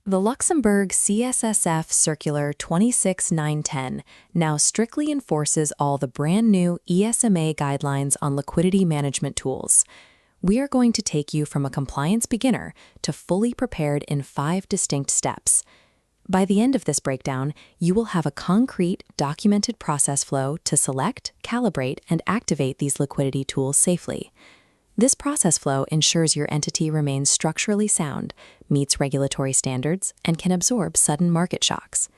The Luxembourg CSSF Circular 26910 now strictly enforces all the brand new ESMA Guidelines on Liquidity Management Tools. We are going to take you from a compliance beginner to fully prepared in 5 distinct steps. By the end of this breakdown, you will have a concrete, documented process flow to select, calibrate, and activate these liquidity tools safely. This process flow ensures your entity remains structurally sound, meets regulatory standards, and can absorb sudden market shocks.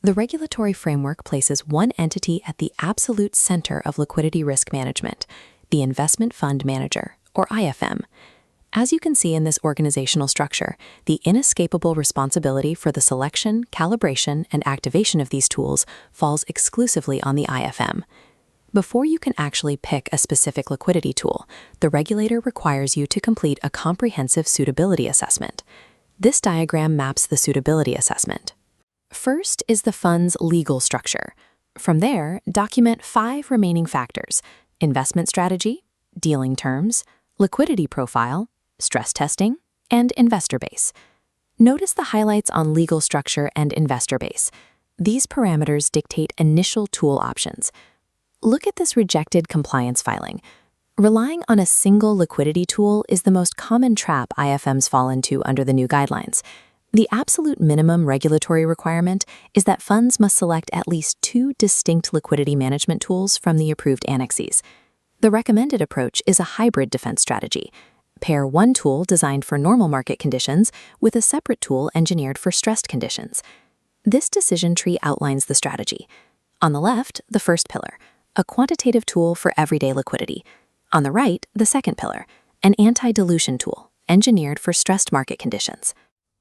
The regulatory framework places one entity at the absolute center of liquidity risk management, the Investment Fund Manager, or IFM. As you can see in this organizational structure, the inescapable responsibility for the selection, calibration, and activation of these tools falls exclusively on the IFM. Before you can actually pick a specific liquidity tool, the regulator requires you to complete a comprehensive suitability assessment. This diagram maps the suitability assessment. First is the fund's legal structure. From there, document 5 remaining factors: investment strategy, dealing terms, liquidity profile, stress testing, and investor base. Notice the highlights on legal structure and investor base. These parameters dictate initial tool options. Look at this rejected compliance filing. Relying on a single liquidity tool is the most common trap IFMs fall into under the new guidelines. The absolute minimum regulatory requirement is that funds must select at least 2 distinct liquidity management tools from the approved annexes. The recommended approach is a hybrid defense strategy. Pair one tool designed for normal market conditions with a separate tool engineered for stressed conditions. This decision tree outlines the strategy. On the left, the first pillar, a quantitative tool for everyday liquidity. On the right, the second pillar, an anti-dilution tool, engineered for stressed market conditions.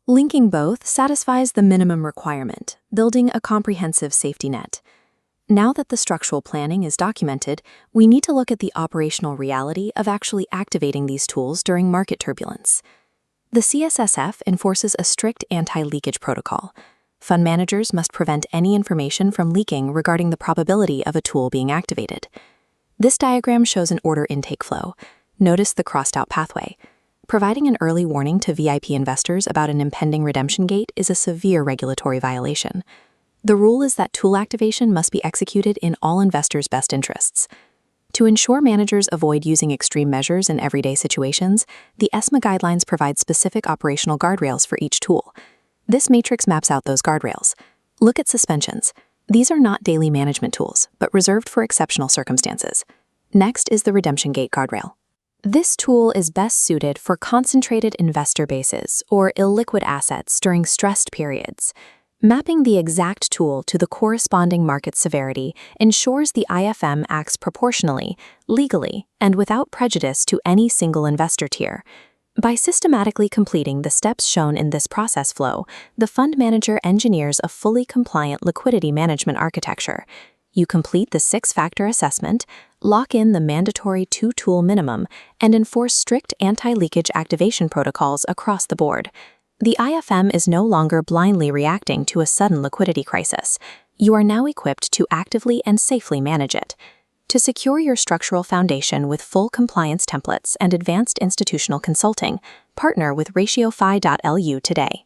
Linking both satisfies the minimum requirement, building a comprehensive safety net. Now that the structural planning is documented, we need to look at the operational reality of actually activating these tools during market turbulence. The CSSF enforces a strict anti-leakage protocol. Fund managers must prevent any information from leaking regarding the probability of a tool being activated. This diagram shows an order intake flow. Notice the crossed-out pathway. Providing an early warning to VIP investors about an impending redemption gate is a severe regulatory violation. The rule is that tool activation must be executed in all investors' best interests. To ensure managers avoid using extreme measures in everyday situations, the ESMA Guidelines provide specific operational guardrails for each tool. This matrix maps out those guardrails. Look at suspensions. These are not daily management tools, but reserved for exceptional circumstances. Next is the redemption gate guardrail. This tool is best suited for concentrated investor bases or illiquid assets during stressed periods. Mapping the exact tool to the corresponding market severity ensures the IFM acts proportionally, legally, and without prejudice to any single investor tier. By systematically completing the steps shown in this process flow, the fund manager engineers a fully compliant liquidity management architecture. You complete the 6-factor assessment, lock in the mandatory 2-tool minimum, and enforce strict anti-leakage activation protocols across the board. The IFM is no longer blindly reacting to a sudden liquidity crisis. You are now equipped to actively and safely manage it. To secure your structural foundation with full compliance templates and advanced institutional consulting, partner with RatioFi.lu today.